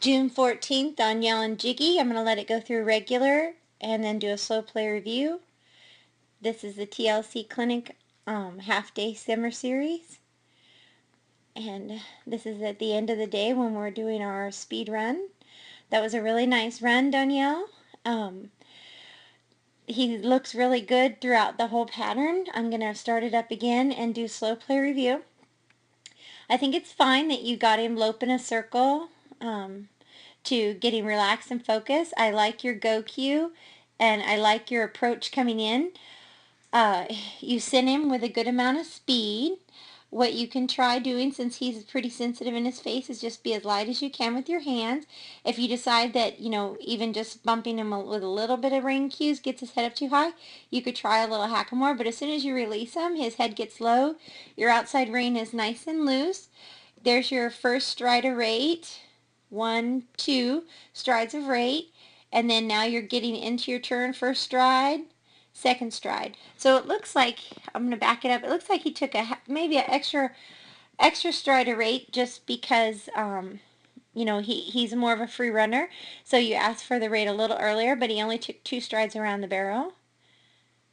June 14th, Donielle and Jiggy. I'm going to let it go through regular and then do a slow play review. This is the TLC Clinic half-day simmer series. And this is at the end of the day when we're doing our speed run. That was a really nice run, Donielle. He looks really good throughout the whole pattern. I'm going to start it up again and do slow play review. I think it's fine that you got him lope in a circle to get him relaxed and focused. I like your go cue and I like your approach coming in. You sent him with a good amount of speed. What you can try doing, since he's pretty sensitive in his face, is just be as light as you can with your hands. If you decide that, even just bumping him with a little bit of rein cues gets his head up too high, you could try a little hackamore. But as soon as you release him, his head gets low. Your outside rein is nice and loose. There's your first stride of rate. 1, 2 strides of rate. And then now you're getting into your turn, first stride, second stride. So it looks like, I'm going to back it up, it looks like he took maybe an extra stride of rate just because, he's more of a free runner. So you asked for the rate a little earlier, but he only took 2 strides around the barrel.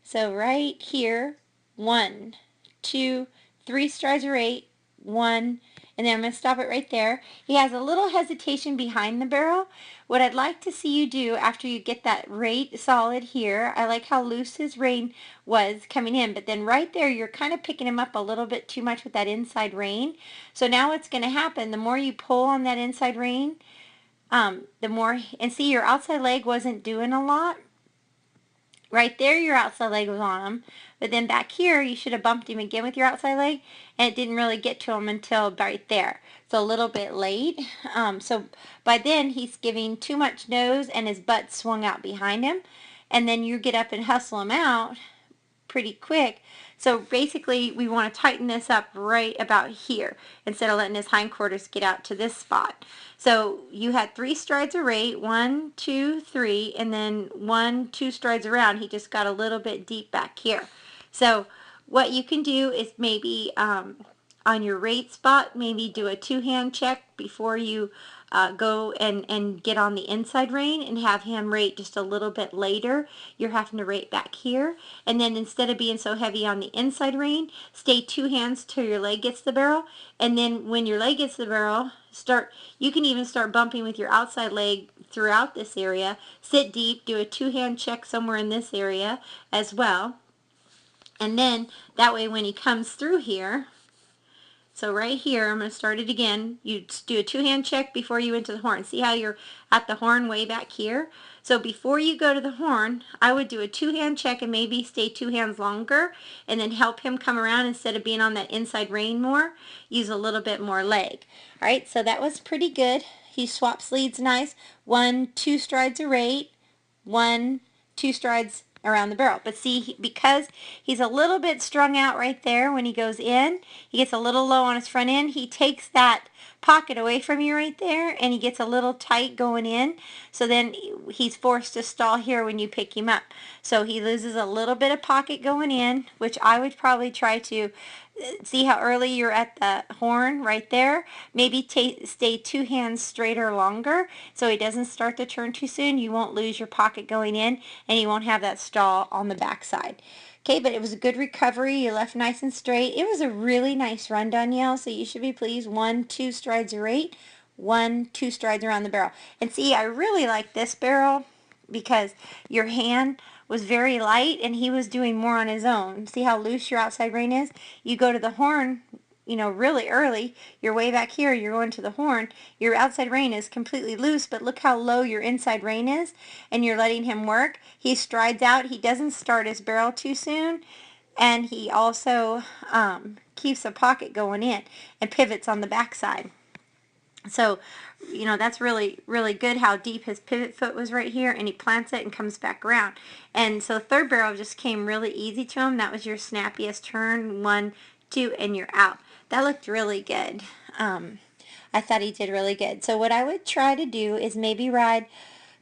So right here, 1, 2, 3 strides of rate, 1, and then I'm going to stop it right there. He has a little hesitation behind the barrel. What I'd like to see you do after you get that rate solid here, I like how loose his rein was coming in, but then right there you're kind of picking him up a little bit too much with that inside rein. So now what's going to happen, the more you pull on that inside rein, the more, and see your outside leg wasn't doing a lot. Right there, your outside leg was on him. But then back here, you should have bumped him again with your outside leg, and it didn't really get to him until right there. So a little bit late. So by then, he's giving too much nose, and his butt swung out behind him. And then you get up and hustle him out pretty quick. So basically, we want to tighten this up right about here instead of letting his hindquarters get out to this spot. So you had 3 strides of rate, 1, 2, 3, and then 1, 2 strides around. He just got a little bit deep back here. So what you can do is maybe on your rate spot, maybe do a 2-hand check before you go and get on the inside rein and have him rate just a little bit later. You're having to rate back here. And then instead of being so heavy on the inside rein, stay 2 hands till your leg gets the barrel. And then when your leg gets the barrel, you can even start bumping with your outside leg throughout this area. Sit deep, do a 2-hand check somewhere in this area as well. And then that way when he comes through here, so right here, I'm going to start it again. You do a 2-hand check before you enter the horn. See how you're at the horn way back here? So before you go to the horn, I would do a 2-hand check and maybe stay 2 hands longer and then help him come around instead of being on that inside rein more. Use a little bit more leg. All right, so that was pretty good. He swaps leads nice. 1, 2 strides of rate. 1, 2 strides around the barrel. But see, because he's a little bit strung out right there when he goes in, he gets a little low on his front end, he takes that pocket away from you right there and he gets a little tight going in, so then he's forced to stall here when you pick him up. So he loses a little bit of pocket going in, which I would probably try to see how early you're at the horn right there. Maybe stay 2 hands straighter longer so he doesn't start the turn too soon. You won't lose your pocket going in and you won't have that stall on the backside. Okay, but it was a good recovery. You left nice and straight. It was a really nice run, Donielle, so you should be pleased. 1, 2 strides of rate, 1, 2 strides around the barrel. And see, I really like this barrel because your hand was very light and he was doing more on his own. See how loose your outside rein is? You go to the horn, really early. You're way back here. You're going to the horn. Your outside rein is completely loose, but look how low your inside rein is, and you're letting him work. He strides out. He doesn't start his barrel too soon, and he also keeps a pocket going in and pivots on the backside. So, that's really, really good how deep his pivot foot was right here, and he plants it and comes back around. And so the third barrel just came really easy to him. That was your snappiest turn, 1, 2, and you're out. That looked really good. I thought he did really good. So what I would try to do is maybe ride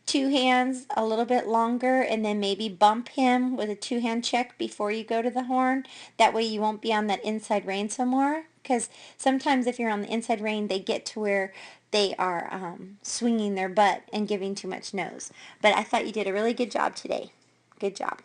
2 hands a little bit longer and then maybe bump him with a 2-hand check before you go to the horn. That way you won't be on that inside rein some more. Because sometimes if you're on the inside rein, they get to where they are swinging their butt and giving too much nose. But I thought you did a really good job today. Good job.